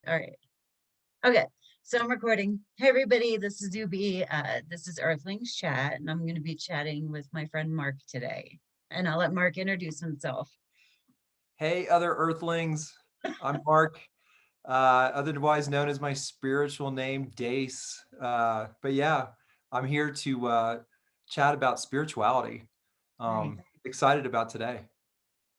All right. Okay. So I'm recording. Hey, everybody. This is Doobie. This is Earthlings Chat, and I'm going to be chatting with my friend Mark today. And I'll let Mark introduce himself. Hey, other Earthlings. I'm Mark, otherwise known as my spiritual name, Dace. But yeah, I'm here to chat about spirituality. Nice. Excited about today.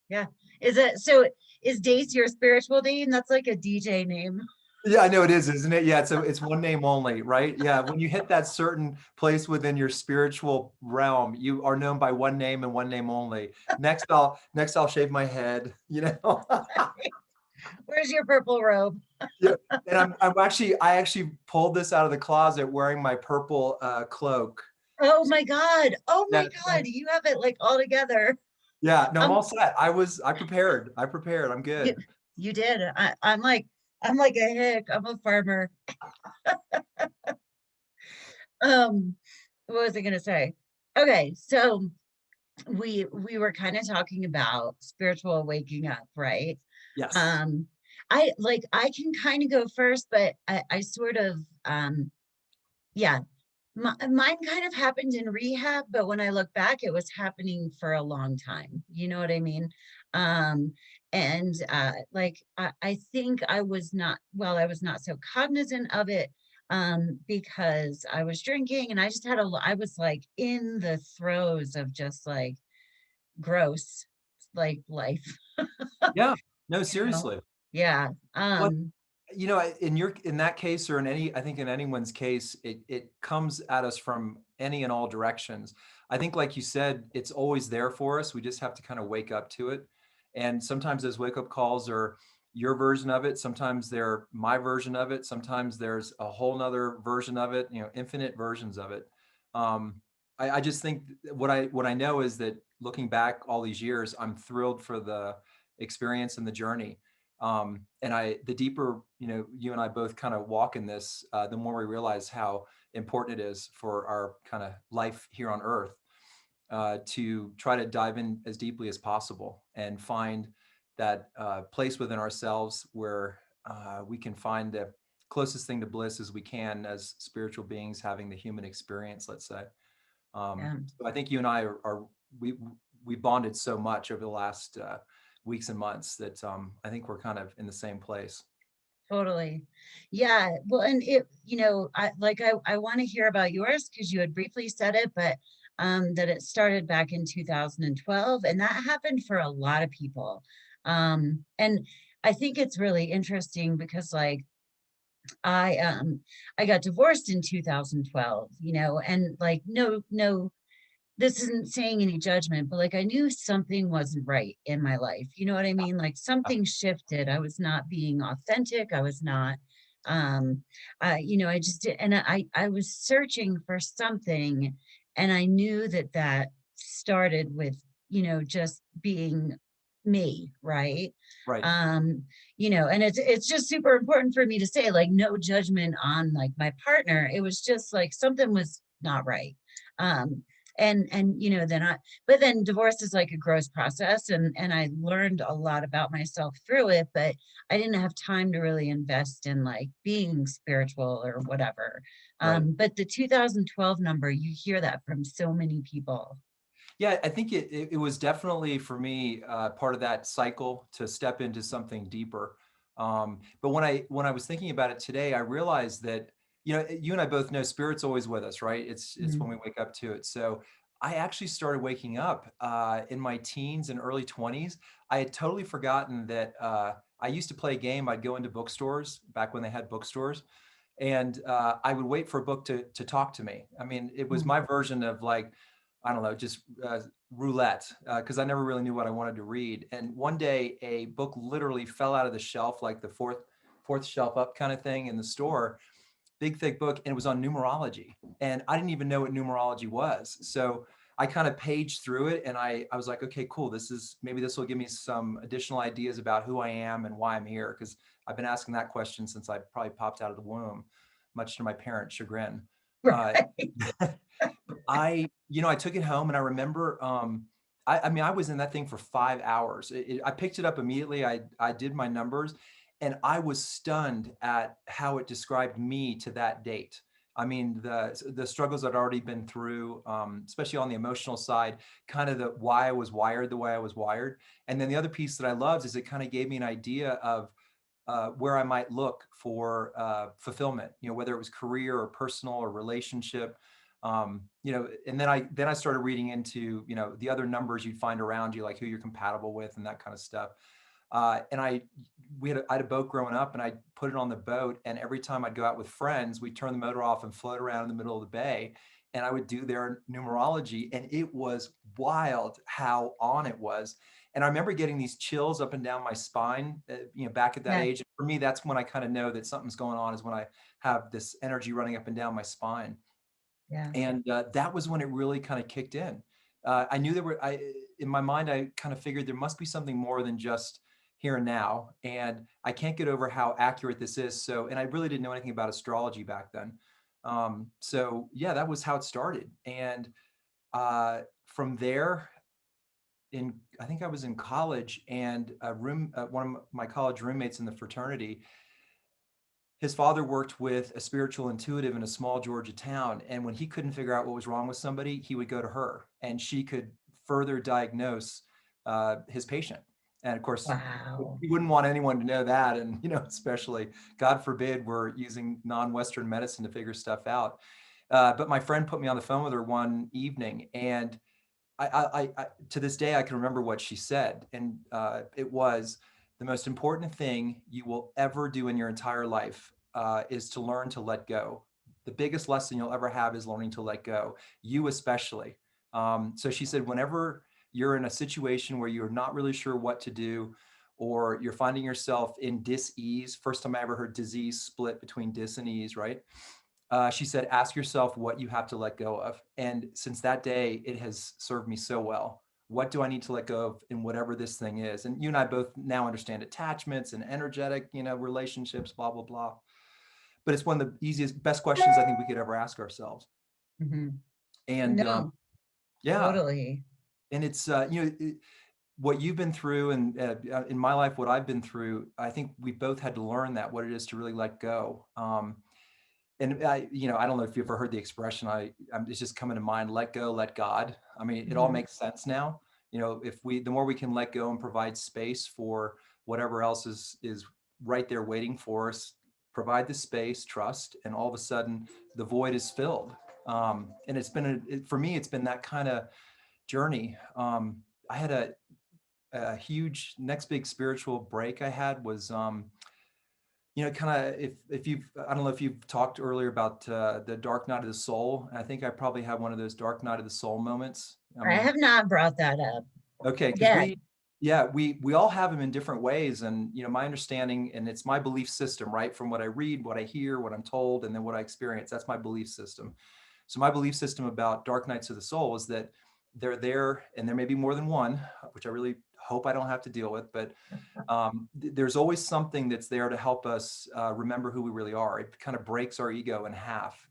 Yeah. Is it so? Is Dace your spiritual name? That's like a DJ name. Yeah, I know it is, isn't it? Yeah, it's one name only, right? Yeah, when you hit that certain place within your spiritual realm, you are known by one name and one name only. Next I'll shave my head, you know. Where's your purple robe? Yeah, and I actually pulled this out of the closet wearing my purple cloak. Oh my God. Oh Yeah, my God. You have it like all together. yeah. No, I'm Um, all set. I prepared. I prepared. I'm you good. you did. I'm like a hick. I'm a farmer. What was I gonna say? Okay, so we were kind of talking about spiritual waking up, right? Yes. um I can kind of go first, but I sort of yeah, mine kind of happened in rehab, but when I look back it was happening for a long time, you know what I mean? And like I think I was not, well, I was not so cognizant of it, because I was drinking and I just had I was like in the throes of just like gross, like life, Yeah. No, you know? seriously. Yeah. Well, in that case, or I think in anyone's case, it comes at us from any and all directions. I think, like you said, it's always there for us. We just have to kind of wake up to it. And sometimes those wake up calls are your version of it. Sometimes they're my version of it. Sometimes there's a whole nother version of it, infinite versions of it. Um, I just think what I know is that looking back all these years, I'm thrilled for the experience and the journey. And the deeper, you and I both kind of walk in this, the more we realize how important it is for our kind of life here on earth, to try to dive in as deeply as possible and find that place within ourselves where we can find the closest thing to bliss as we can as spiritual beings having the human experience, let's say. Yeah. So I think you and I we we bonded so much over the last weeks and months that I think we're kind of in the same place. Totally. Yeah. Well, and I want to hear about yours because you had briefly said it, but that it started back in 2012, and that happened for a lot of people. And I think it's really interesting because like I got divorced in 2012, and like no, this isn't saying any judgment, but like I knew something wasn't right in my life. You know what I mean? Like something shifted. I was not being authentic. I was not, I just did, and I was searching for something, and I knew that that started with, just being me, right? Right. um and it's just super important for me to say, like, no judgment on like my partner. It was just like something was not right. um and then but then divorce is like a gross process, and I learned a lot about myself through it, but I didn't have time to really invest in like being spiritual or whatever. Right. But the 2012 number, you hear that from so many people. Yeah, I think it was definitely for me part of that cycle to step into something deeper. But when I was thinking about it today, I realized that you and I both know spirit's always with us, right? It's when Mm. we wake up to it. So I actually started waking up in my teens and early 20s. I had totally forgotten that I used to play a game. I'd go into bookstores back when they had bookstores, and I would wait for a book to talk to me. I mean, it was Mm. my version of like, I don't know, just roulette, because I never really knew what I wanted to read. And one day, a book literally fell out of the shelf, like the fourth shelf up kind of thing in the store, big thick book, and it was on numerology. And I didn't even know what numerology was. So I kind of paged through it, and I was like, okay, cool. Maybe this will give me some additional ideas about who I am and why I'm here, because I've been asking that question since I probably popped out of the womb, much to my parents' chagrin. Uh, Right. I took it home, and I remember, I mean, I was in that thing for 5 hours. I picked it up immediately. I did my numbers, And I was stunned at how it described me to that date. I mean, the struggles I'd already been through, especially on the emotional side, kind of the why I was wired the way I was wired. And then the other piece that I loved is it kind of gave me an idea of where I might look for fulfillment, you know, whether it was career or personal or relationship. You know, and then I started reading into, you know, the other numbers you'd find around you, like who you're compatible with and that kind of stuff. And I had a boat growing up, and I put it on the boat. And every time I'd go out with friends, we'd turn the motor off and float around in the middle of the bay. And I would do their numerology, and it was wild how on it was. And I remember getting these chills up and down my spine, you know, back at that Yeah. age. For me, that's when I kind of know that something's going on, is when I have this energy running up and down my spine. Yeah. And that was when it really kind of kicked in. I knew in my mind, I kind of figured there must be something more than just here and now. And I can't get over how accurate this is. So, and I really didn't know anything about astrology back then. So yeah, that was how it started. And from there, I think I was in college, and one of my college roommates in the fraternity, his father worked with a spiritual intuitive in a small Georgia town. And when he couldn't figure out what was wrong with somebody, he would go to her, and she could further diagnose his patient. And of course, Wow. he wouldn't want anyone to know that. And, you know, especially, God forbid, we're using non-Western medicine to figure stuff out. But my friend put me on the phone with her one evening, and to this day, I can remember what she said. And it was, the most important thing you will ever do in your entire life is to learn to let go. The biggest lesson you'll ever have is learning to let go, you especially. So she said, whenever you're in a situation where you're not really sure what to do, or you're finding yourself in dis-ease, first time I ever heard disease split between dis and ease, right? She said, ask yourself what you have to let go of. And since that day, it has served me so well. What do I need to let go of in whatever this thing is? And you and I both now understand attachments and energetic, you know, relationships, blah, blah, blah. But it's one of the easiest, best questions I think we could ever ask ourselves. Hmm. And No, yeah, totally. and it's, you know, what you've been through, and in my life, what I've been through, I think we both had to learn that, what it is to really let go. And you know, I don't know if you've ever heard the expression. It's just coming to mind: let go, let God. I mean, it all Hmm. makes sense now. You know, the more we can let go and provide space for whatever else is right there waiting for us, provide the space, trust, and all of a sudden the void is filled. And it's been for me, it's been that kind of journey. I had a huge next big spiritual break I had was you know, kind of, if you've, I don't know if you've talked earlier about the dark night of the soul. I think I probably had one of those dark night of the soul moments. I I mean, have not brought that up okay, because yet. yeah, we all have them in different ways. And, you know, my understanding, and it's my belief system, right? From what I read, what I hear, what I'm told, and then what I experience, that's my belief system. So my belief system about dark nights of the soul is that they're there, and there may be more than one, which I really hope I don't have to deal with, but there's always something that's there to help us remember who we really are. It kind of breaks our ego in half.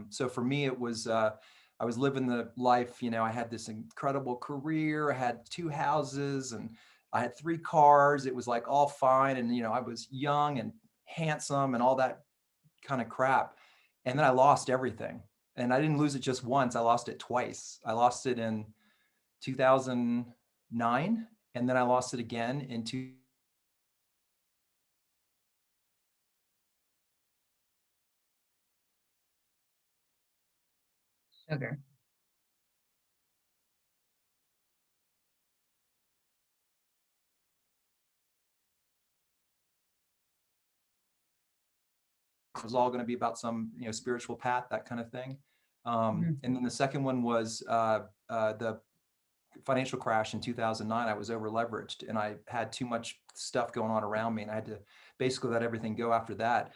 So for me, it was, I was living the life, you know, I had this incredible career, I had 2 houses, and I had 3 cars. It was like all fine. And, you know, I was young and handsome and all that kind of crap. And then I lost everything. And I didn't lose it just once, I lost it twice. I lost it in 2009, and then I lost it again in two. Sugar. It was all going to be about some, you know, spiritual path, that kind of thing. Mhm. And then the second one was the financial crash in 2009. I was over leveraged, and I had too much stuff going on around me, and I had to basically let everything go after that.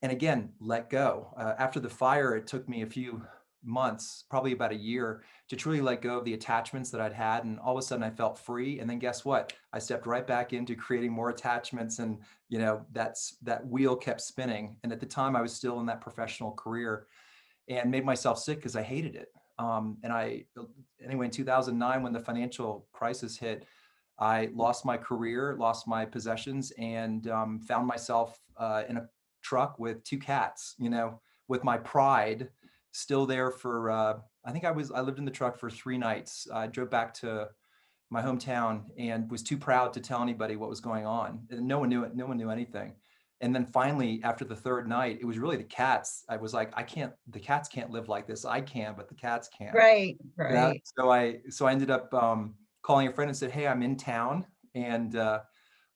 And again, let go. After the fire, it took me a few months, probably about a year, to truly let go of the attachments that I'd had. And all of a sudden I felt free. And then guess what? I stepped right back into creating more attachments. And, you know, that wheel kept spinning. And at the time I was still in that professional career, and made myself sick because I hated it. And anyway, in 2009, when the financial crisis hit, I lost my career, lost my possessions, and found myself in a truck with 2 cats, you know, with my pride still there for, I lived in the truck for 3 nights. I drove back to my hometown and was too proud to tell anybody what was going on. And no one knew it. No one knew anything. And then finally, after the 3rd night, it was really the cats. I was like, the cats can't live like this. I can, but the cats can't. Right, That, right. so I ended up calling a friend and said, "Hey, I'm in town and I'd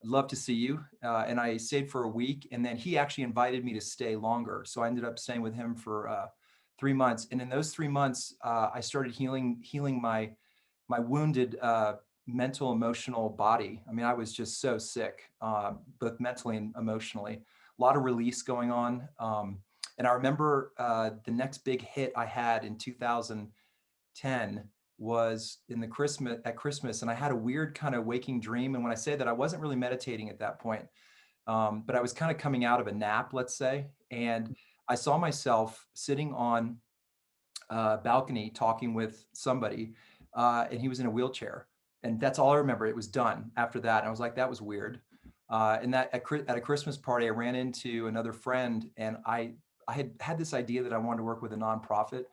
love to see you." And I stayed for a week, and then he actually invited me to stay longer. So I ended up staying with him for 3 months. And in those 3 months, I started healing my wounded mental, emotional body. I mean, I was just so sick, both mentally and emotionally. A lot of release going on. And I remember the next big hit I had in 2010 was at Christmas, and I had a weird kind of waking dream. And when I say that, I wasn't really meditating at that point, but I was kind of coming out of a nap, let's say, and I saw myself sitting on a balcony talking with somebody, and he was in a wheelchair. And that's all I remember. It was done after that. And I was like, that was weird. And that at a Christmas party, I ran into another friend, and I had this idea that I wanted to work with a nonprofit.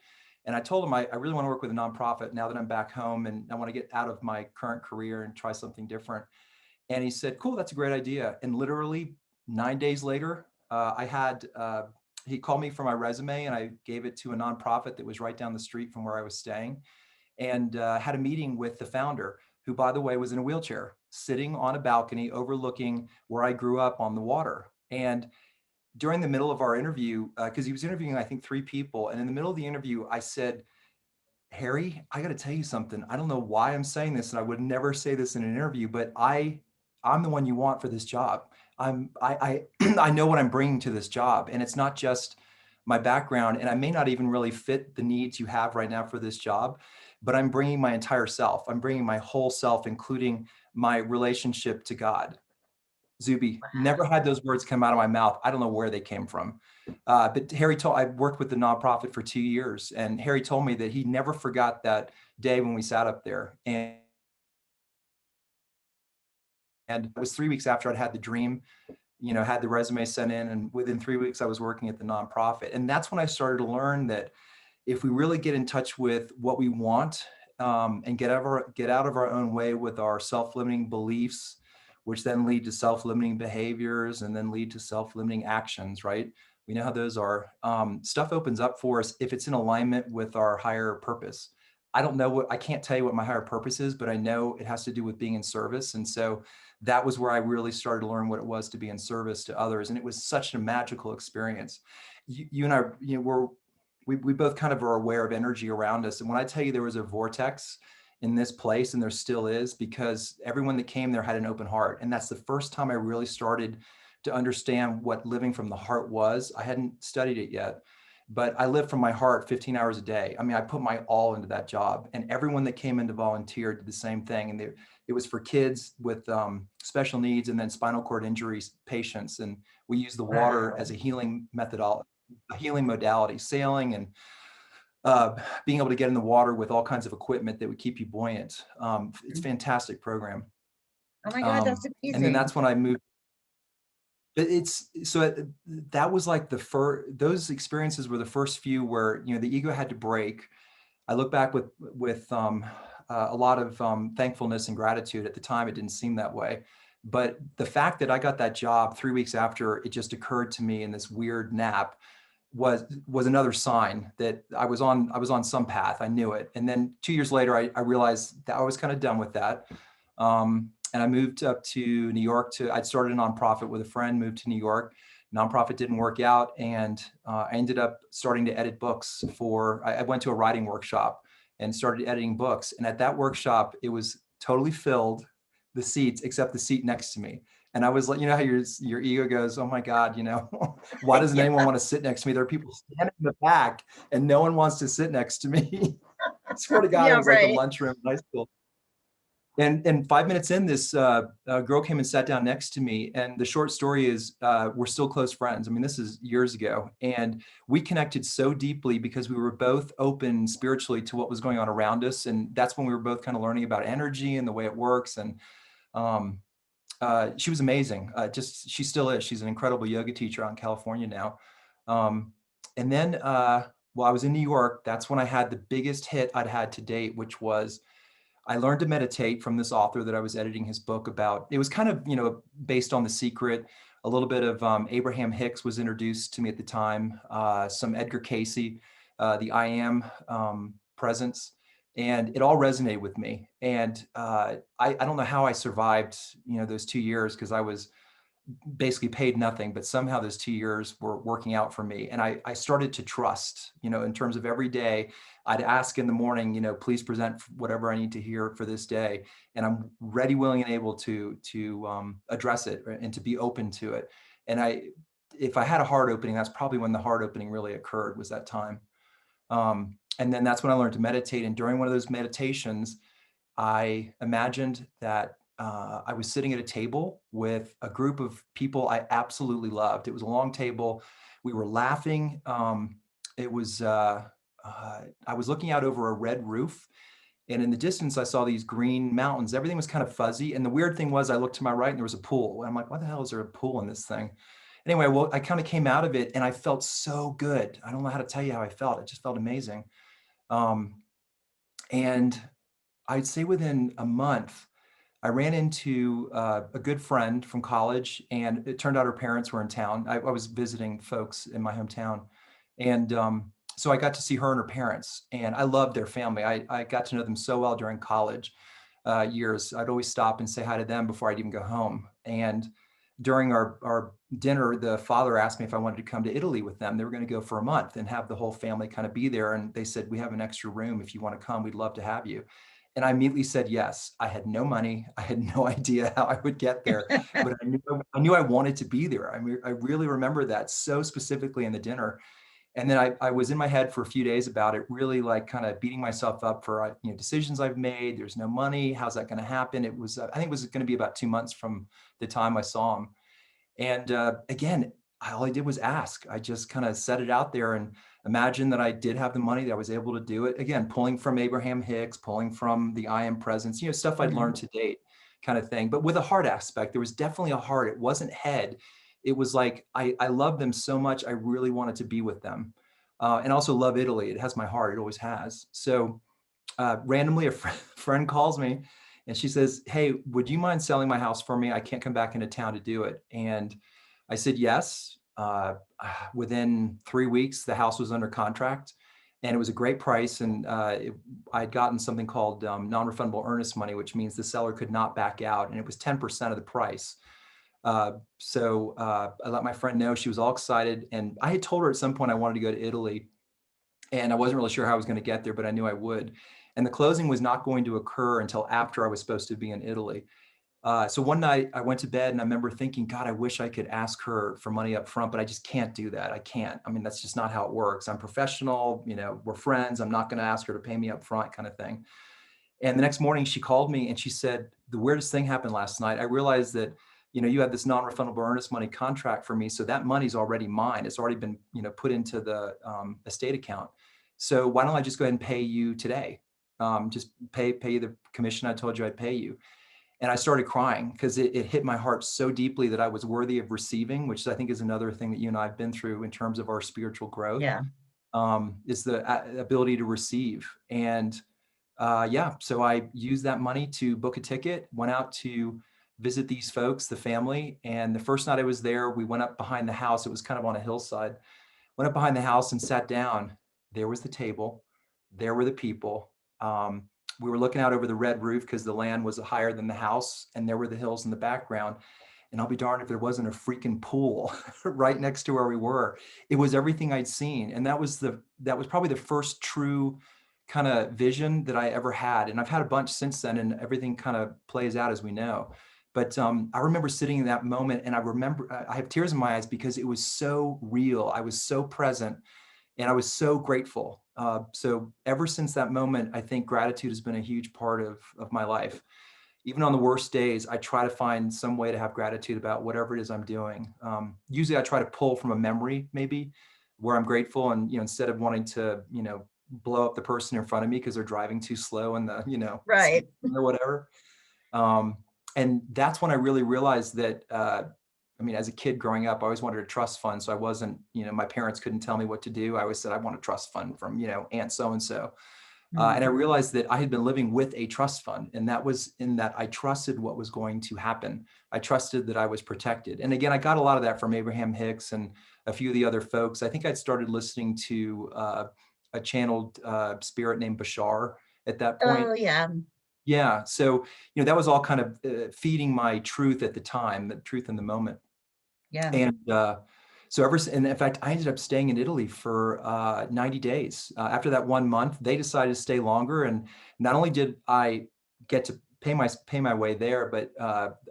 And I told him I really want to work with a nonprofit now that I'm back home and I want to get out of my current career and try something different. And he said, "Cool, that's a great idea." And literally 9 days later, he called me for my resume, and I gave it to a nonprofit that was right down the street from where I was staying, and had a meeting with the founder, who, by the way, was in a wheelchair, sitting on a balcony overlooking where I grew up on the water. And during the middle of our interview, because he was interviewing, I think, 3 people, and in the middle of the interview, I said, "Harry, I got to tell you something. I don't know why I'm saying this, and I would never say this in an interview, but I'm the one you want for this job. I I know what I'm bringing to this job, and it's not just my background, and I may not even really fit the needs you have right now for this job, but I'm bringing my entire self. I'm bringing my whole self, including my relationship to God." Zube, never had those words come out of my mouth. I don't know where they came from. But I worked with the nonprofit for 2 years, and Harry told me that he never forgot that day when we sat up there. And it was 3 weeks after I'd had the dream, you know, had the resume sent in, and within 3 weeks I was working at the nonprofit. And that's when I started to learn that if we really get in touch with what we want, and get out of our own way with our self-limiting beliefs, which then lead to self-limiting behaviors and then lead to self-limiting actions, right? We know how those are. Stuff opens up for us if it's in alignment with our higher purpose. I can't tell you what my higher purpose is, but I know it has to do with being in service. And so that was where I really started to learn what it was to be in service to others. And it was such a magical experience. You and I, you know, we both kind of are aware of energy around us. And when I tell you there was a vortex in this place, and there still is, because everyone that came there had an open heart. And that's the first time I really started to understand what living from the heart was. I hadn't studied it yet, but I lived from my heart 15 hours a day. I mean, I put my all into that job, and everyone that came in to volunteer did the same thing. And it was for kids with special needs and then spinal cord injuries patients. And we use the water Wow. as a healing methodology, a healing modality, sailing and being able to get in the water with all kinds of equipment that would keep you buoyant. It's a fantastic program. Oh my God, that's And then amazing. that's when I moved. That was like those experiences were the first few where, you know, the ego had to break. I look back with a lot of thankfulness and gratitude. At the time, it didn't seem that way. But the fact that I got that job 3 weeks after it just occurred to me in this weird nap was another sign that I was on some path. I knew it. And then 2 years later, I realized that I was kind of done with that. And I moved up to New York I'd started a nonprofit with a friend, moved to New York. Nonprofit didn't work out. And I ended up starting to edit books I went to a writing workshop and started editing books. And at that workshop, it was totally filled, the seats, except the seat next to me. And I was like, you know how your ego goes, "Oh my God, you know, why doesn't Yeah, anyone want to sit next to me? There are people standing in the back and no one wants to sit next to me." I swear to God, it yeah, was like a right. lunchroom in high school. And 5 minutes in, this girl came and sat down next to me. And the short story is, we're still close friends. I mean, this is years ago. And we connected so deeply because we were both open spiritually to what was going on around us. And that's when we were both kind of learning about energy and the way it works. And Um, she was amazing. She still is. She's an incredible yoga teacher out in California now. And then while I was in New York, that's when I had the biggest hit I'd had to date, which was I learned to meditate from this author that I was editing his book about. It was kind of, based on The Secret. A little bit of Abraham Hicks was introduced to me at the time, some Edgar Casey, the I Am presence, and it all resonated with me. And I don't know how I survived, those 2 years, because I was basically paid nothing, but somehow those 2 years were working out for me. And I started to trust, in terms of every day, I'd ask in the morning, please present whatever I need to hear for this day. And I'm ready, willing, and able to address it and to be open to it. And if I had a heart opening, that's probably when the heart opening really occurred, was that time. And then that's when I learned to meditate. And during one of those meditations, I imagined that I was sitting at a table with a group of people I absolutely loved. It was a long table. We were laughing. It was, I was looking out over a red roof, and in the distance, I saw these green mountains. Everything was kind of fuzzy. And the weird thing was, I looked to my right and there was a pool. And I'm like, why the hell is there a pool in this thing? Anyway, well, I kind of came out of it and I felt so good. I don't know how to tell you how I felt. It just felt amazing. Um, and I'd say within a month, I ran into a good friend from college, and it turned out her parents were in town. I was visiting folks in my hometown. And so I got to see her and her parents, and I loved their family. I got to know them so well during college years. I'd always stop and say hi to them before I'd even go home. And during our dinner, the father asked me if I wanted to come to Italy with them. They were going to go for a month and have the whole family kind of be there. And they said, we have an extra room. If you want to come, we'd love to have you. And I immediately said yes. I had no money. I had no idea how I would get there, but I knew I wanted to be there. I mean, I really remember that so specifically in the dinner. And then I was in my head for a few days about it, really like kind of beating myself up for decisions I've made. There's no money. How's that going to happen? It was, I think it was going to be about 2 months from the time I saw him. And again, all I did was ask. I just kind of set it out there and imagined that I did have the money, that I was able to do it. Again, pulling from Abraham Hicks, pulling from the I Am presence, stuff I'd learned to date, kind of thing. But with a heart aspect, there was definitely a heart. It wasn't head. It was like, I love them so much. I really wanted to be with them. And also love Italy. It has my heart. It always has. So randomly, a friend calls me and she says, hey, would you mind selling my house for me? I can't come back into town to do it. And I said, yes. Within 3 weeks, the house was under contract, and it was a great price. And I'd gotten something called non-refundable earnest money, which means the seller could not back out. And it was 10% of the price. So I let my friend know. She was all excited. And I had told her at some point I wanted to go to Italy, and I wasn't really sure how I was going to get there, but I knew I would. And the closing was not going to occur until after I was supposed to be in Italy. So one night I went to bed and I remember thinking, God, I wish I could ask her for money up front, but I just can't do that. I can't. I mean, that's just not how it works. I'm professional, we're friends. I'm not going to ask her to pay me up front, kind of thing. And the next morning she called me and she said, the weirdest thing happened last night. I realized that, you had this non-refundable earnest money contract for me. So that money's already mine. It's already been, put into the estate account. So why don't I just go ahead and pay you today? Just pay you the commission I told you I'd pay you. And I started crying because it hit my heart so deeply that I was worthy of receiving, which I think is another thing that you and I have been through in terms of our spiritual growth, Yeah. is the ability to receive. And so I used that money to book a ticket, went out to visit these folks, the family. And the first night I was there, we went up behind the house. It was kind of on a hillside. Went up behind the house and sat down. There was the table. There were the people. We were looking out over the red roof because the land was higher than the house, and there were the hills in the background. And I'll be darned if there wasn't a freaking pool right next to where we were. It was everything I'd seen. And that was probably the first true kind of vision that I ever had. And I've had a bunch since then, and everything kind of plays out as we know. But I remember sitting in that moment, and I have tears in my eyes because it was so real. I was so present, and I was so grateful. So ever since that moment, I think gratitude has been a huge part of my life. Even on the worst days, I try to find some way to have gratitude about whatever it is I'm doing. Usually I try to pull from a memory, maybe, where I'm grateful. And, instead of wanting to, blow up the person in front of me because they're driving too slow in the, Right. or whatever. And that's when I really realized that, I mean, as a kid growing up, I always wanted a trust fund. So I wasn't, my parents couldn't tell me what to do. I always said, I want a trust fund from, Aunt so-and-so. And I Mm. realized that I had been living with a trust fund, and that was in that I trusted what was going to happen. I trusted that I was protected. And again, I got a lot of that from Abraham Hicks and a few of the other folks. I think I'd started listening to a channeled spirit named Bashar at that point. Oh yeah. Yeah. So, that was all kind of feeding my truth at the time, the truth in the moment. Yeah. And so and in fact, I ended up staying in Italy for 90 days. After that 1 month, they decided to stay longer. And not only did I get to pay my way there, but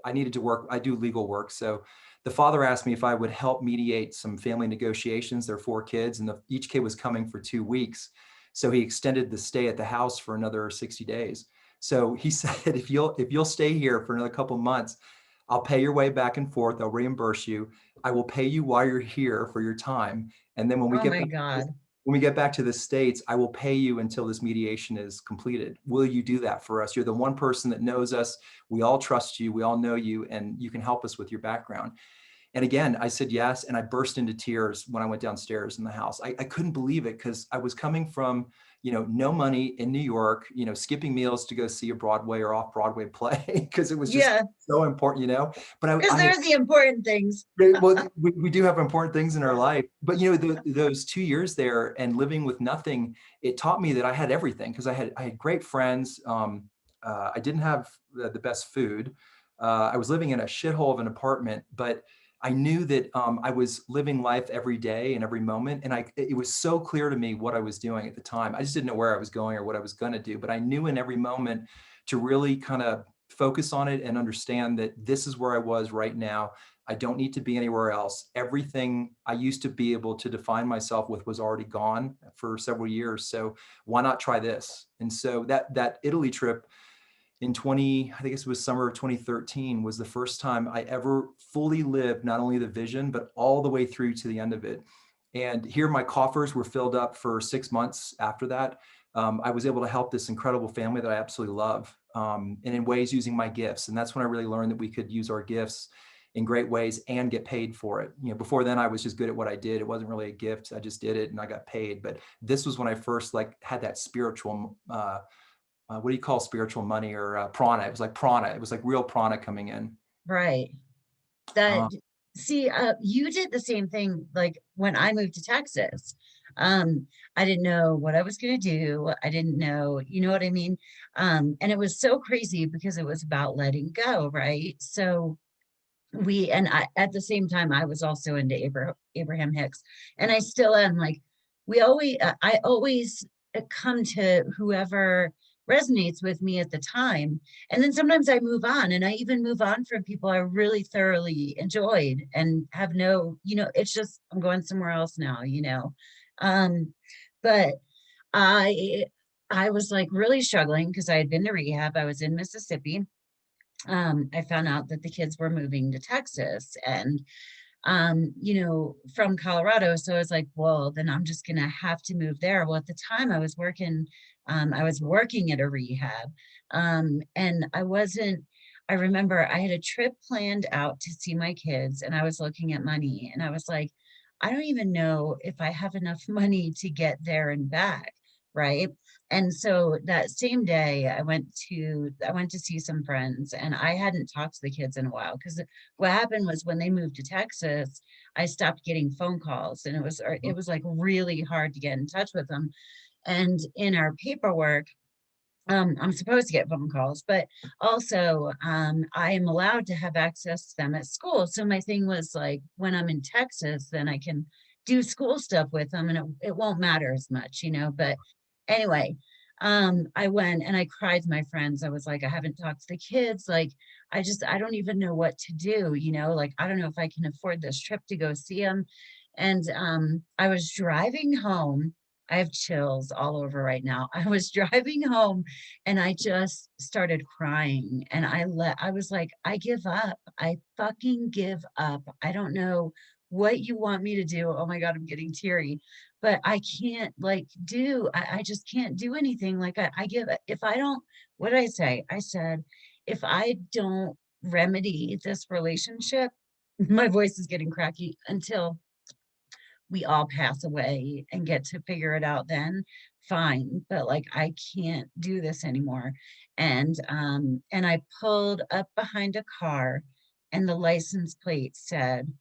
I needed to work. I do legal work. So the father asked me if I would help mediate some family negotiations. There are 4 kids, and each kid was coming for 2 weeks. So he extended the stay at the house for another 60 days. So he said, if you'll stay here for another couple months, I'll pay your way back and forth. I'll reimburse you. I will pay you while you're here for your time. And then Oh my God. when we get back to the States, I will pay you until this mediation is completed. Will you do that for us? You're the one person that knows us. We all trust you. We all know you, and you can help us with your background. And again, I said yes, and I burst into tears when I went downstairs in the house. I couldn't believe it, because I was coming from, no money in New York, skipping meals to go see a Broadway or off Broadway play because it was just Yeah, so important, But because I had, there's the important things. well, we do have important things in our life, but those 2 years there and living with nothing, it taught me that I had everything, because I had great friends. I didn't have the best food. I was living in a shithole of an apartment, but I knew that I was living life every day and every moment. And it was so clear to me what I was doing at the time. I just didn't know where I was going or what I was going to do, but I knew in every moment to really kind of focus on it and understand that this is where I was right now. I don't need to be anywhere else. Everything I used to be able to define myself with was already gone for several years. So why not try this? And so that Italy trip in I think it was summer of 2013, was the first time I ever fully lived not only the vision, but all the way through to the end of it. And here my coffers were filled up for 6 months after that. I was able to help this incredible family that I absolutely love, and in ways using my gifts. And that's when I really learned that we could use our gifts in great ways and get paid for it. Before then I was just good at what I did. It wasn't really a gift. I just did it and I got paid. But this was when I first had that spiritual, what do you call spiritual money, or prana? It was like prana. It was like real prana coming in. Right. That, Uh, see, you did the same thing like when I moved to Texas. I didn't know what I was going to do. I didn't know, you know what I mean? And it was so crazy because it was about letting go, right? So and I, at the same time, I was also into Abraham Hicks, and I still am. Like, I always come to whoever resonates with me at the time, and then sometimes I move on, and I even move on from people I really thoroughly enjoyed and have no, it's just I'm going somewhere else now. Um, but I I was like really struggling because I had been to rehab. I was in Mississippi. I found out that the kids were moving to Texas and from Colorado. So I was like, well, then I'm just gonna have to move there. Well, at the time I was working at a rehab. And I remember I had a trip planned out to see my kids and I was looking at money and I was like, I don't even know if I have enough money to get there and back. Right. And so that same day I went to see some friends and I hadn't talked to the kids in a while because what happened was when they moved to Texas, I stopped getting phone calls and it was like really hard to get in touch with them. And in our paperwork, I'm supposed to get phone calls, but also I am allowed to have access to them at school. So my thing was like, when I'm in Texas, then I can do school stuff with them and it won't matter as much. But anyway, I went and I cried to my friends. I was like, I haven't talked to the kids. Like, I don't even know what to do. Like, I don't know if I can afford this trip to go see them. And I was driving home. I have chills all over right now. I was driving home and I just started crying and I was like, I give up. I fucking give up. I don't know what you want me to do. Oh my God, I'm getting teary, but I can't I just can't do anything. Like I give it. If I don't, what did I say? I said, if I don't remedy this relationship. My voice is getting cracky until we all pass away and get to figure it out then, fine. But like I can't do this anymore. And I pulled up behind a car and the license plate said,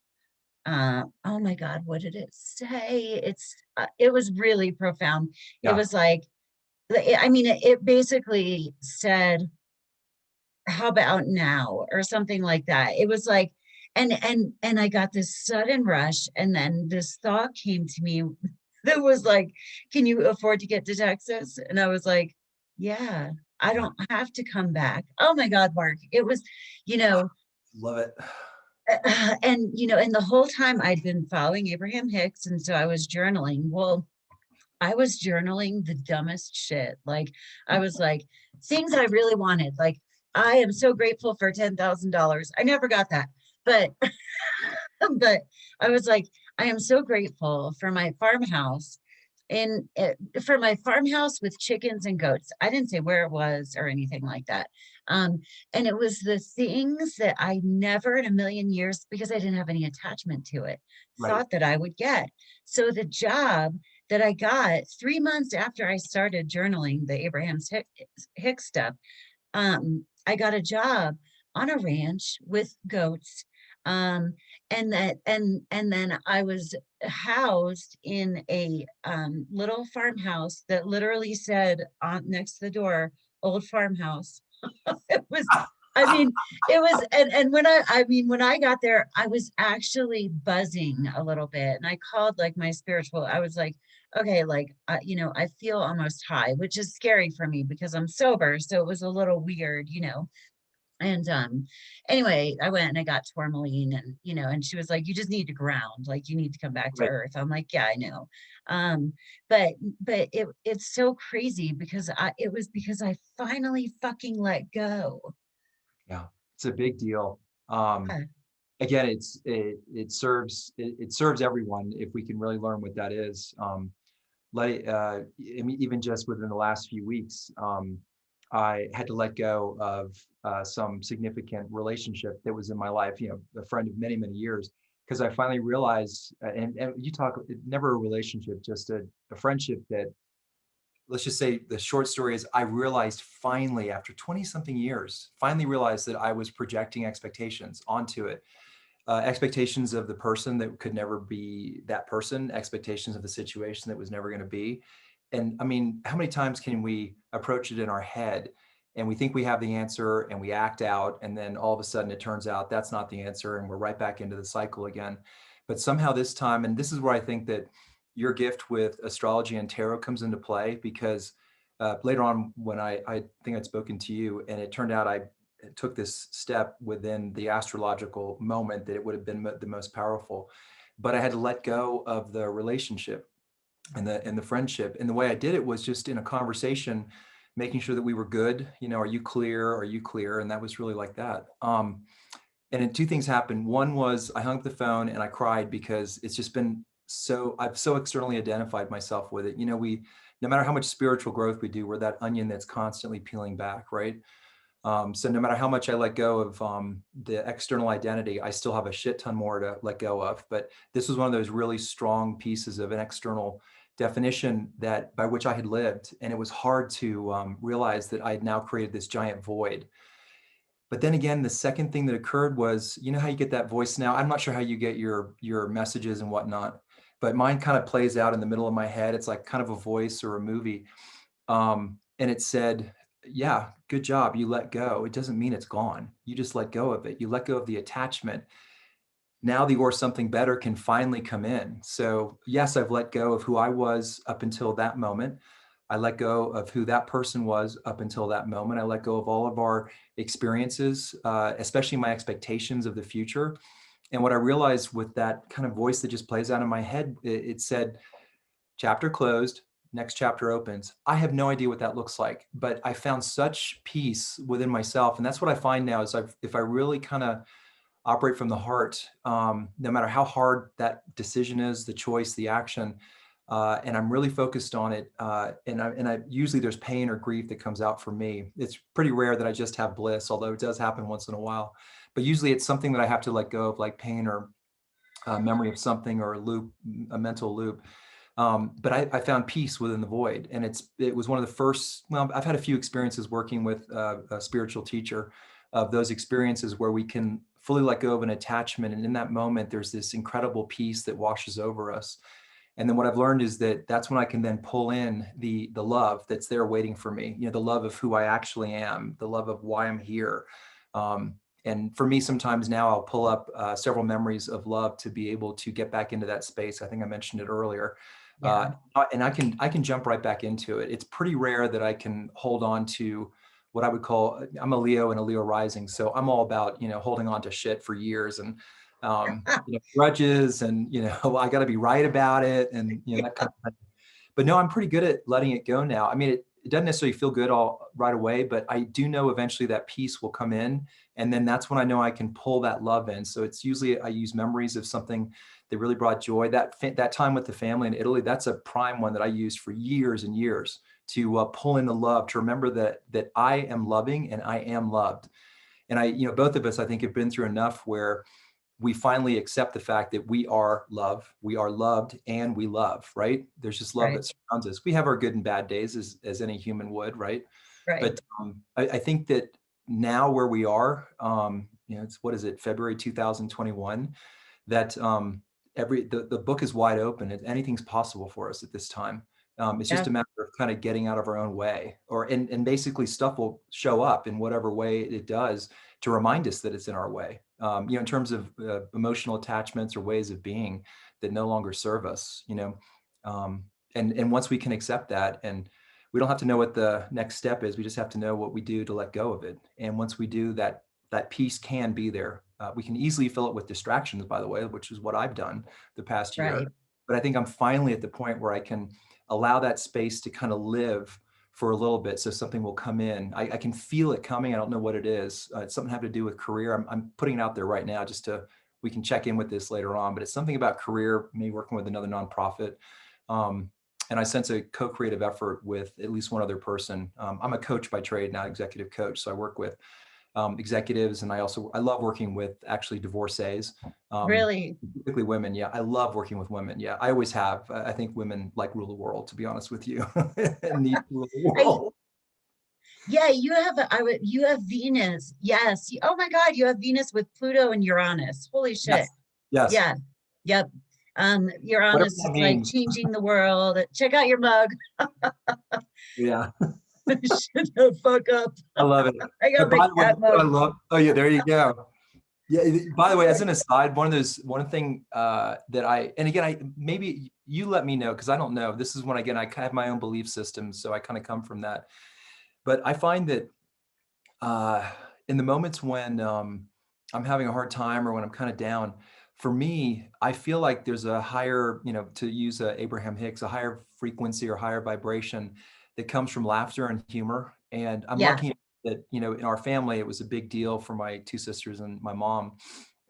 oh my God, what did it say? It was really profound. It Yeah. was like, I mean, it basically said, how about now, or something like that. It was like, and I got this sudden rush, and then this thought came to me that was like, can you afford to get to Texas? And I was like, yeah, I Yeah. don't have to come back. Oh my God, Mark, it was, you know, Love it. and and the whole time I'd been following Abraham Hicks, and so I was journaling. Well, I was journaling the dumbest shit. Like I was like, things I really wanted. Like, I am so grateful for $10,000. I never got that. But but I was like, I am so grateful for my farmhouse for my farmhouse with chickens and goats. I didn't say where it was or anything like that. Um, and it was the things that I never in a million years, because I didn't have any attachment to it, Right. thought that I would get. So the job that I got 3 months after I started journaling the Hicks stuff, I got a job on a ranch with goats. Um, and then I was housed in a little farmhouse that literally said on next to the door, old farmhouse. It was, I mean, it was, and I mean, when I got there, I was actually buzzing a little bit, and I called like my spiritual. I was like, okay, like, I feel almost high, which is scary for me because I'm sober, so it was a little weird. And anyway, I went and I got tourmaline, and and she was like, you just need to ground, like you need to come back to Right. earth. I'm like, yeah, I know. um but it's so crazy because it was because I finally fucking let go. Yeah. It's a big deal. Um, Uh, again, it serves everyone if we can really learn what that is. I mean, even just within the last few weeks, I had to let go of some significant relationship that was in my life, a friend of many, many years, because I finally realized, and you talk, never a relationship, just a friendship that, let's just say the short story is I realized finally after 20 something years, finally realized that I was projecting expectations onto it. Expectations of the person that could never be that person, expectations of the situation that was never going to be. And I mean, how many times can we approach it in our head and we think we have the answer and we act out, and then all of a sudden it turns out that's not the answer and we're right back into the cycle again. But somehow this time, and this is where I think that your gift with astrology and tarot comes into play, because later on when I think I'd spoken to you and it turned out I took this step within the astrological moment that it would have been the most powerful, but I had to let go of the relationship and the friendship. And the way I did it was just in a conversation, making sure that we were good. Are you clear? Are you clear? And that was really like that. And then two things happened. One was I hung up the phone and I cried because it's just been I've so externally identified myself with it. No matter how much spiritual growth we do, we're that onion that's constantly peeling back, right? So no matter how much I let go of the external identity, I still have a shit ton more to let go of. But this was one of those really strong pieces of an external definition that by which I had lived, and it was hard to realize that I had now created this giant void. But then again, the second thing that occurred was, how you get that voice now. I'm not sure how you get your messages and whatnot, but mine kind of plays out in the middle of my head. It's like kind of a voice or a movie. And it said, yeah, good job. You let go. It doesn't mean it's gone. You just let go of it. You let go of the attachment. Now the or something better can finally come in. So yes, I've let go of who I was up until that moment. I let go of who that person was up until that moment. I let go of all of our experiences, especially my expectations of the future. And what I realized with that kind of voice that just plays out in my head, it said, chapter closed, next chapter opens. I have no idea what that looks like, but I found such peace within myself. And that's what I find now is if I really kind of operate from the heart, no matter how hard that decision is, the choice, the action, And I'm really focused on it. And I usually there's pain or grief that comes out for me. It's pretty rare that I just have bliss, although it does happen once in a while. But usually it's something that I have to let go of, like pain or memory of something, or a loop, a mental loop. But I found peace within the void. And it was one of the first, well, I've had a few experiences working with a spiritual teacher, of those experiences where we can fully let go of an attachment. And in that moment, there's this incredible peace that washes over us. And then what I've learned is that that's when I can then pull in the love that's there waiting for me, the love of who I actually am, the love of why I'm here. And for me, sometimes now I'll pull up several memories of love to be able to get back into that space. I think I mentioned it earlier. Yeah. And I can jump right back into it. It's pretty rare that I can hold on to what I would call, I'm a Leo and a Leo rising. So I'm all about, holding on to shit for years, and grudges, and, I got to be right about it, and, that kind of thing. But no, I'm pretty good at letting it go now. I mean, it doesn't necessarily feel good all right away, but I do know eventually that peace will come in. And then that's when I know I can pull that love in. So it's usually, I use memories of something that really brought joy. That time with the family in Italy, that's a prime one that I used for years and years to pull in the love, to remember that I am loving and I am loved. And both of us, I think, have been through enough where we finally accept the fact that we are love, we are loved, and we love, right? There's just love Right. that surrounds us. We have our good and bad days, as any human would, right? Right. But I think that now where we are, it's, what is it, February 2021, that the book is wide open, and anything's possible for us at this time. It's Yeah. just a matter of kind of getting out of our own way, and basically stuff will show up in whatever way it does to remind us that it's in our way. In terms of emotional attachments or ways of being that no longer serve us, and once we can accept that, and we don't have to know what the next step is, we just have to know what we do to let go of it. And once we do that, that peace can be there. We can easily fill it with distractions, by the way, which is what I've done the past year. Right. But I think I'm finally at the point where I can allow that space to kind of live for a little bit. So something will come in. I can feel it coming. I don't know what it is. It's something having to do with career. I'm putting it out there right now we can check in with this later on, but it's something about career, me working with another nonprofit. And I sense a co-creative effort with at least one other person. I'm a coach by trade, not executive coach. So I work with executives, and I love working with actually divorcees, Really. typically women. Yeah, I love working with women. Yeah, I always have. I think women like rule the world, to be honest with you, and need to rule the I world. Yeah, you have Venus. Yes. Oh my God, you have Venus with Pluto and Uranus. Holy shit. Yes, yes, Yeah. Yep. whatever Uranus that is like means. changing the world. Check out your mug. Yeah, Shut the fuck up. I love it. I got And my by the way, cat what I mug. love. Oh yeah, there you go. Yeah. By the way, as an aside, one thing that and again, maybe you let me know, because I don't know. This is when, again, I have my own belief system, so I kind of come from that. But I find that in the moments when I'm having a hard time, or when I'm kind of down, for me, I feel like there's a higher, to use Abraham Hicks, a higher frequency or higher vibration that comes from laughter and humor. And I'm Yeah. lucky that, in our family, it was a big deal for my two sisters and my mom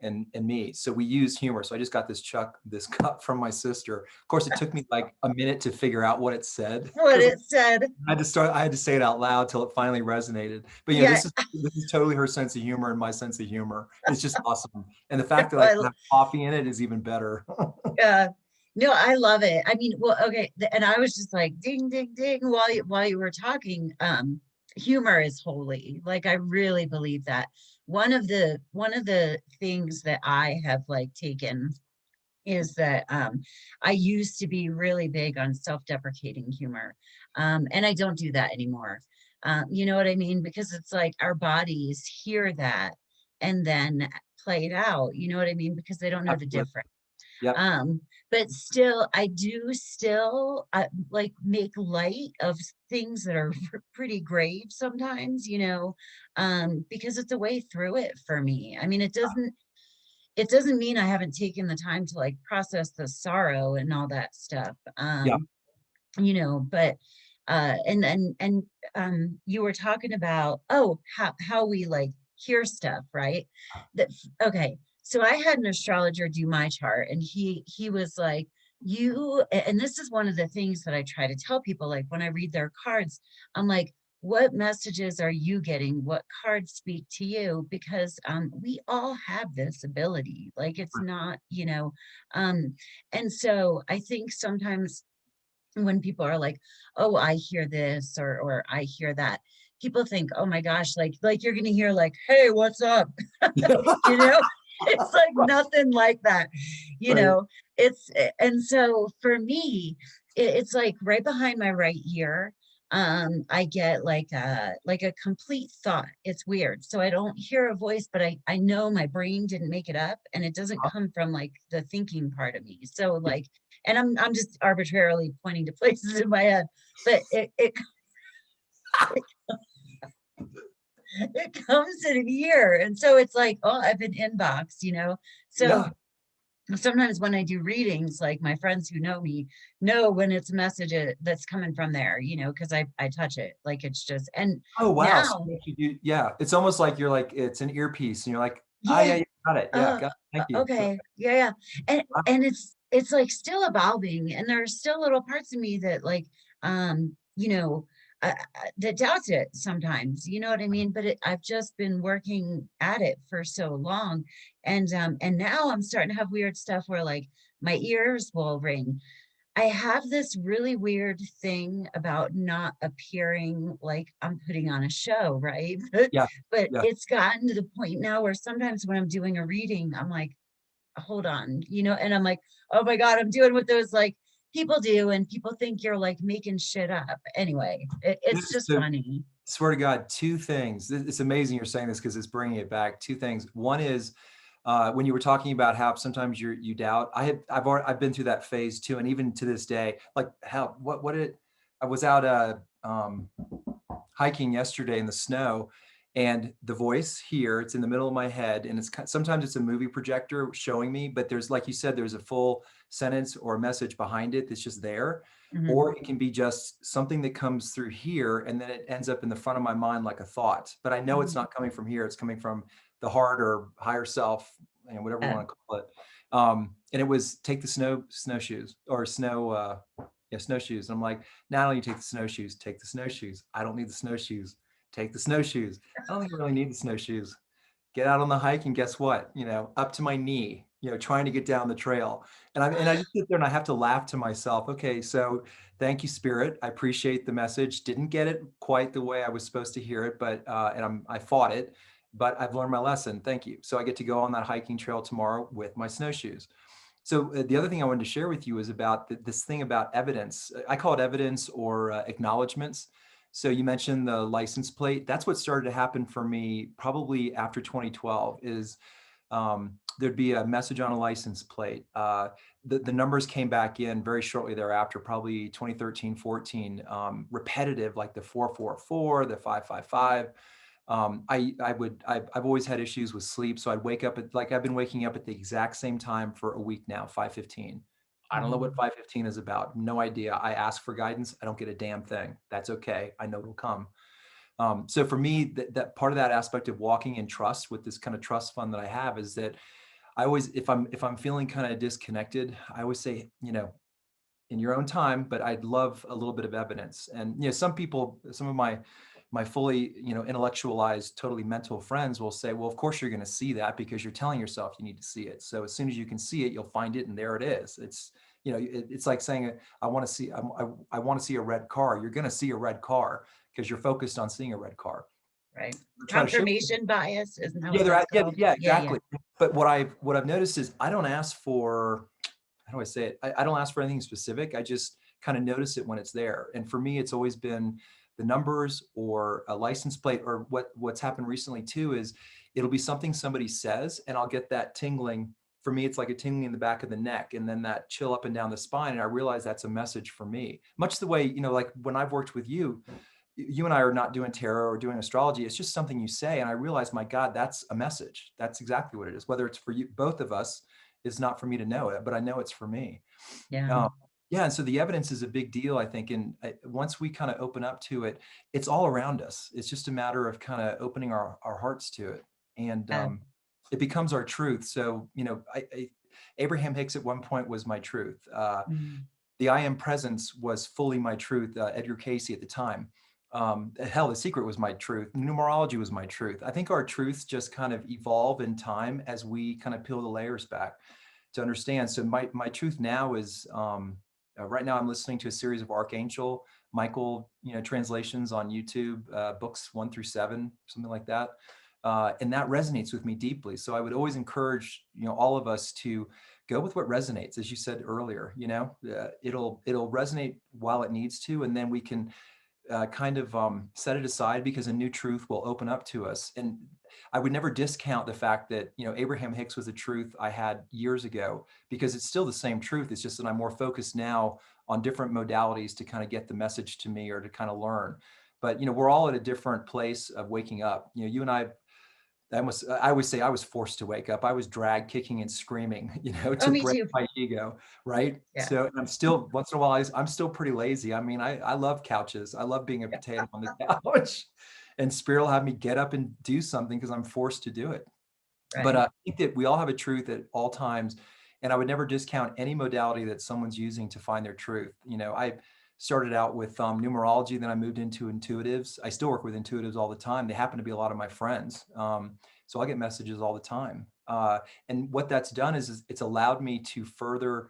and me. So we use humor. So I just got this cup from my sister. Of course, it took me like a minute to figure out what it said, What because it said. I had to say it out loud till it finally resonated. But Yeah. this is totally her sense of humor and my sense of humor. It's just awesome. And the fact that I I, can have coffee in it is even better. uh, no, I love it. I mean, well, okay. And I was just like, ding, ding, ding, while you were talking. Humor is holy. Like, I really believe that. One of the things that I have like taken is that I used to be really big on self-deprecating humor. And I don't do that anymore. You know what I mean? Because it's like our bodies hear that and then play it out. You know what I mean? Because they don't know the Absolutely. difference. Yep. But still, I do still like make light of things that are pretty grave sometimes, because it's a way through it for me. I mean, it doesn't mean I haven't taken the time to like process the sorrow and all that stuff. Yeah. But you were talking about, oh, how we like hear stuff, right? That Okay. So I had an astrologer do my chart, and he was like, and this is one of the things that I try to tell people, like when I read their cards, I'm like, what messages are you getting? What cards speak to you? Because we all have this ability. Like it's not, and so I think sometimes when people are like, oh, I hear this or I hear that, people think, oh my gosh, like you're gonna hear like, hey, what's up? you know it's like nothing like that you Right. know and so for me, it's like right behind my right ear. I get like a complete thought. It's weird, so I don't hear a voice, but I know my brain didn't make it up, and it doesn't come from like the thinking part of me. So like, and I'm just arbitrarily pointing to places in my head, but it comes in a year. And so it's like, oh, I've been inboxed. So Yeah. sometimes when I do readings, like my friends who know me know when it's a message that's coming from there, because I touch it. Like it's just, and Oh, wow. So now, what you do, yeah, it's almost like you're like, it's an earpiece and you're like, ah, yeah, yeah, you got it. Yeah, got it. Thank you. okay, yeah, yeah. And it's like still evolving, and there are still little parts of me that like, that doubts it sometimes, you know what I mean? But I've just been working at it for so long, and now I'm starting to have weird stuff where like my ears will ring. I have this really weird thing about not appearing like I'm putting on a show, right? Yeah, But yeah. it's gotten to the point now where sometimes when I'm doing a reading, I'm like, hold on, and I'm like, oh my God, I'm doing what those like people do, and people think you're like making shit up. Anyway, it's just So funny. swear to God, two things. It's amazing you're saying this because it's bringing it back. Two things. One is when you were talking about how sometimes you doubt. I've been through that phase too, and even to this day, like how what did I was out hiking yesterday in the snow, and the voice here, it's in the middle of my head, and sometimes it's a movie projector showing me, but there's, like you said, there's a full sentence or a message behind it that's just there. Mhm. Or it can be just something that comes through here and then it ends up in the front of my mind like a thought, but I know it's Mhm. not coming from here, it's coming from the heart or higher self, whatever you Uh, want to call it. And it was take the snowshoes or snowshoes. And I'm like, not only take the snowshoes, take the snowshoes. I don't need the snowshoes. Take the snowshoes. I don't think I really need the snowshoes. Get out on the hike and guess what? Up to my knee, trying to get down the trail. And I just sit there and I have to laugh to myself. Okay, so thank you, Spirit. I appreciate the message. Didn't get it quite the way I was supposed to hear it, but I fought it, but I've learned my lesson. Thank you. So I get to go on that hiking trail tomorrow with my snowshoes. So the other thing I wanted to share with you is about this thing about evidence. I call it evidence or acknowledgements. So you mentioned the license plate. That's what started to happen for me probably after 2012 is there'd be a message on a license plate. The numbers came back in very shortly thereafter, probably 2013, 14, repetitive, like the 444, the 555. I've always had issues with sleep. So I'd wake up like I've been waking up at the exact same time for a week now, 5:15. I don't know what mhm. 5:15 is about. No idea. I ask for guidance. I don't get a damn thing. That's okay. I know it'll come. So for me, that part of that aspect of walking in trust with this kind of trust fund that I have is that I always, if I'm feeling kind of disconnected, I always say, in your own time, but I'd love a little bit of evidence. And some people, some of my fully intellectualized, totally mental friends will say, well, of course you're going to see that because you're telling yourself you need to see it. So as soon as you can see it, you'll find it, and there it is. It's like saying I want to see I want to see a red car. You're going to see a red car because you're focused on seeing a red car. Right. I try to show people. Confirmation bias, isn't that Yeah, what they're that's at, yeah, called? yeah, Yeah, yeah. exactly. But what I've noticed is I don't ask for, how do I say it? I don't ask for anything specific. I just kind of notice it when it's there. And for me, it's always been the numbers or a license plate, or what's happened recently too is it'll be something somebody says and I'll get that tingling. For me, it's like a tingling in the back of the neck and then that chill up and down the spine. And I realize that's a message for me. Much the way, like when I've worked with you, you and I are not doing tarot or doing astrology. It's just something you say. And I realize, my God, that's a message. That's exactly what it is. Whether it's for you, both of us, is not for me to know it, but I know it's for me. Yeah. Um, yeah. And so the evidence is a big deal, I think. And once we kind of open up to it, it's all around us. It's just a matter of kind of opening our hearts to it. And Uh, it becomes our truth. So, Abraham Hicks at one point was my truth. Mm. The I am presence was fully my truth. Edgar Casey at the time. Hell, the secret was my truth. Numerology was my truth. I think our truths just kind of evolve in time as we kind of peel the layers back to understand. So my truth now is right now I'm listening to a series of Archangel Michael, translations on YouTube, books 1 through 7, something like that. And that resonates with me deeply. So I would always encourage, all of us to go with what resonates, as you said earlier. It'll resonate while it needs to, and then we can kind of set it aside, because a new truth will open up to us. And I would never discount the fact that, Abraham Hicks was a truth I had years ago, because it's still the same truth. It's just that I'm more focused now on different modalities to kind of get the message to me, or to kind of learn. But, we're all at a different place of waking up. You and I always say I was forced to wake up. I was dragged kicking and screaming, Oh, to me break too. my ego, right? Yeah. So I'm still, once in a while, I'm still pretty lazy. I mean, I love couches. I love being a potato on the couch. And Spirit will have me get up and do something because I'm forced to do it. But Right. I think that we all have a truth at all times. And I would never discount any modality that someone's using to find their truth. I started out with numerology, then I moved into intuitives. I still work with intuitives all the time. They happen to be a lot of my friends. So I get messages all the time. And what that's done is it's allowed me to further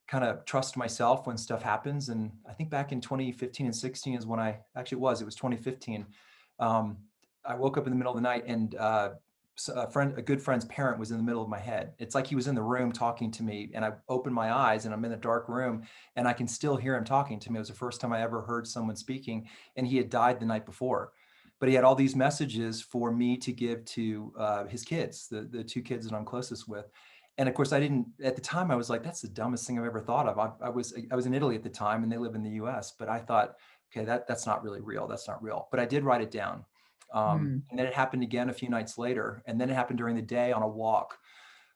kind of trust myself when stuff happens. And I think back in 2015 and 16 is when it was 2015. Um, I woke up in the middle of the night, and a good friend's parent was in the middle of my head. It's like he was in the room talking to me, and I opened my eyes and I'm in a dark room and I can still hear him talking to me. It was the first time I ever heard someone speaking, and he had died the night before. But he had all these messages for me to give to his kids, the 2 kids that I'm closest with. And of course, I didn't at the time. I was like, "That's the dumbest thing I've ever thought of." I was in Italy at the time, and they live in the U.S. But I thought, okay, that's not really real. That's not real. But I did write it down, Mm. and then it happened again a few nights later, and then it happened during the day on a walk.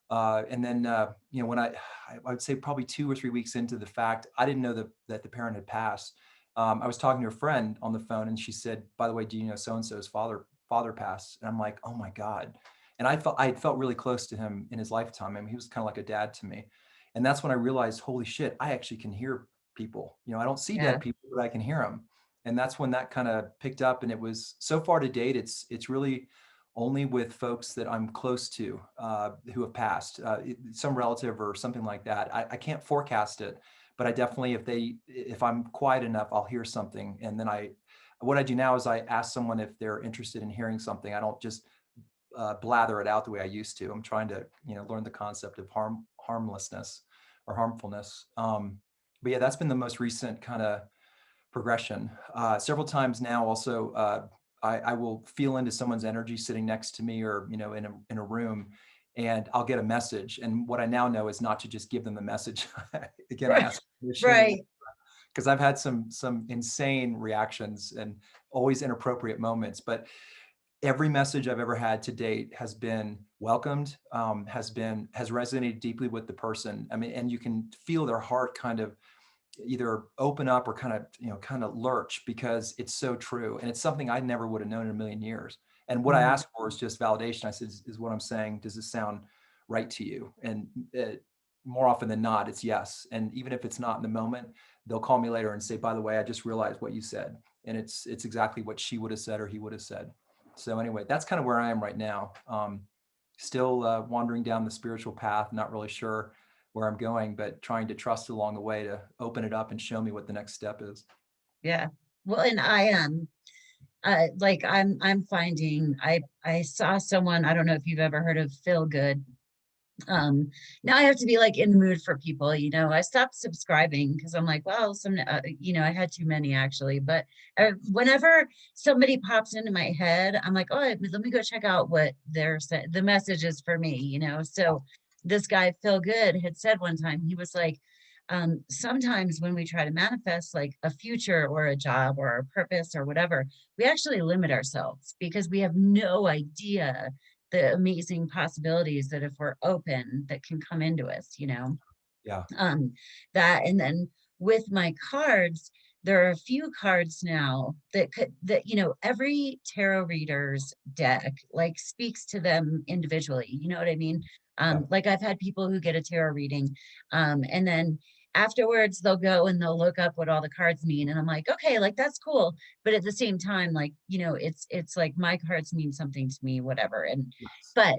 And then when I would say probably 2 or 3 weeks into the fact, I didn't know that the parent had passed. I was talking to a friend on the phone, and she said, "By the way, do you know so and so's father passed?" And I'm like, "Oh my God." And I had felt really close to him in his lifetime. I mean, he was kind of like a dad to me. And that's when I realized, holy shit, I actually can hear people. I don't see Yeah. dead people, but I can hear them. And that's when that kind of picked up. And it was so far to date, it's really only with folks that I'm close to who have passed, some relative or something like that. I can't forecast it, but I definitely, if I'm quiet enough, I'll hear something. And then what I do now is I ask someone if they're interested in hearing something. I don't just blather it out the way I used to. I'm trying to, learn the concept of harmlessness or harmfulness. But yeah, that's been the most recent kind of progression. Several times now, also, I will feel into someone's energy sitting next to me, or in a room, and I'll get a message. And what I now know is not to just give them the message. Again, I Right. ask permission, Right. because I've had some insane reactions and always inappropriate moments. But every message I've ever had to date has been welcomed, has resonated deeply with the person. I mean, and you can feel their heart kind of either open up or kind of lurch, because it's so true. And it's something I never would have known in a million years. And what I Mm. asked for is just validation. I said, is what I'm saying, does this sound right to you? And more often than not, it's yes. And even if it's not in the moment, they'll call me later and say, by the way, I just realized what you said. And it's exactly what she would have said or he would have said. So anyway, that's kind of where I am right now. Still wandering down the spiritual path, not really sure where I'm going, but trying to trust along the way to open it up and show me what the next step is. Yeah. Well, and I am like I'm finding I saw someone, I don't know if you've ever heard of Feel Good. Now I have to be like in the mood for people. I stopped subscribing because I'm like, well, I had too many actually. But whenever somebody pops into my head, I'm like, oh, let me go check out what they're saying, the message is for me. So this guy Phil Good had said one time, he was like, sometimes when we try to manifest like a future or a job or a purpose or whatever, we actually limit ourselves because we have no idea the amazing possibilities that if we're open that can come into us. Yeah. um that, and then with my cards, there are a few cards now that every tarot reader's deck like speaks to them individually, you know what I mean? Yeah. Like I've had people who get a tarot reading, and then afterwards they'll go and they'll look up what all the cards mean. And I'm like, okay, like that's cool. But at the same time, like, you know, it's like my cards mean something to me, whatever. And Yes. but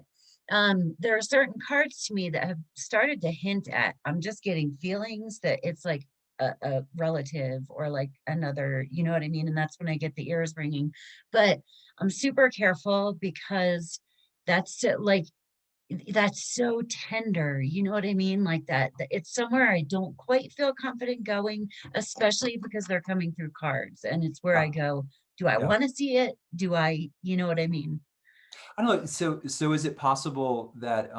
there are certain cards to me that have started to hint at, I'm just getting feelings that it's like a relative or like another, you know what I mean? And that's when I get the ears ringing. But I'm super careful because like that's so tender, you know what I mean? Like that it's somewhere I don't quite feel confident going, especially because they're coming through cards, and it's where I Yeah. go, do I Yeah. want to see it? Do I, you know what I mean? I don't know. So is it possible that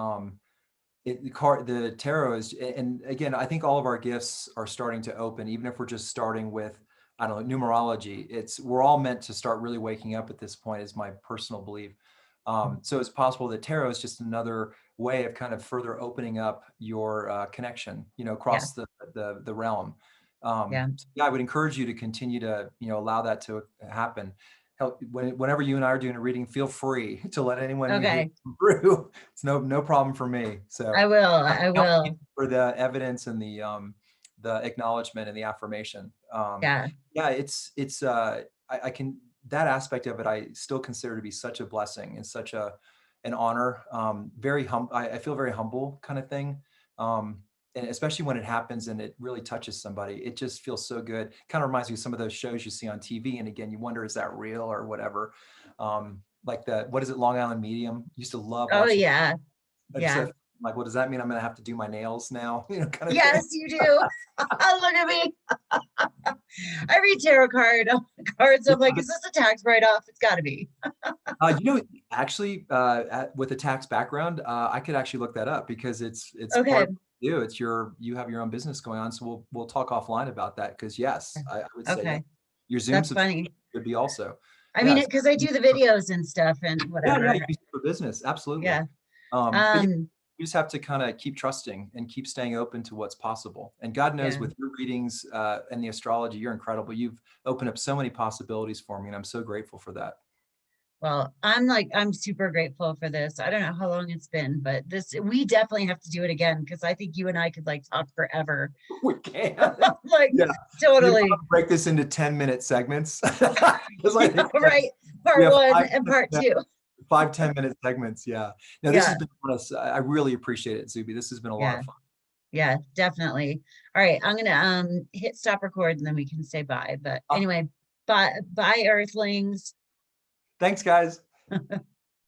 the tarot is, and again, I think all of our gifts are starting to open, even if we're just starting with, I don't know, numerology. We're all meant to start really waking up at this point, is my personal belief. So it's possible that tarot is just another way of kind of further opening up your connection, you know, Yeah, across the realm. yeah. So yeah, I would encourage you to continue to, you know, allow that to happen. Whenever you and I are doing a reading, feel free to let anyone you hate Okay. come through. It's no problem for me. So I will. I I count you will. for the evidence and the acknowledgement and the affirmation. Yeah. Yeah, I can, that aspect of it I still consider to be such a blessing and such an honor. I feel very humble kind of thing. And especially when it happens and it really touches somebody, it just feels so good. Kind of reminds me of some of those shows you see on TV. And again, you wonder, is that real or whatever? Like what is it, Long Island Medium? Used to love Oh watching. yeah. I just Yeah. said, like, well, does that mean I'm going to have to do my nails now? You know, kind of thing. Yes, you do. Look at me. I read tarot cards. Yeah, I'm like, but, is this a tax write-off? It's got to be. you know, actually, with a tax background, I could actually look that up because it's part Okay. of you. You have your own business going on. So we'll talk offline about that. Because yes, I would say yes. Okay. Your Zoom That's subscription funny. could be also. I mean, Yeah. it because I do the videos and stuff and Yeah, whatever. use it for business. Absolutely. Yeah. But yeah, Um, you just have to kind of keep trusting and keep staying open to what's possible. And God knows yeah. with your readings and the astrology, you're incredible. You've opened up so many possibilities for me, and I'm so grateful for that. Well, I'm super grateful for this. I don't know how long it's been, but we definitely have to do it again because I think you and I could like talk forever. We can. Like Yeah. You want totally. to break this into 10-minute segments? Because I think Right. we Part have one and part two. 5-10 minute segments. Yeah. No, this has Yeah. been fun. I really appreciate it, Zuby. This has been a lot Yeah. of fun. Yeah, definitely. All right. I'm gonna hit stop record and then we can say bye. But Uh, anyway, bye Earthlings. Thanks, guys.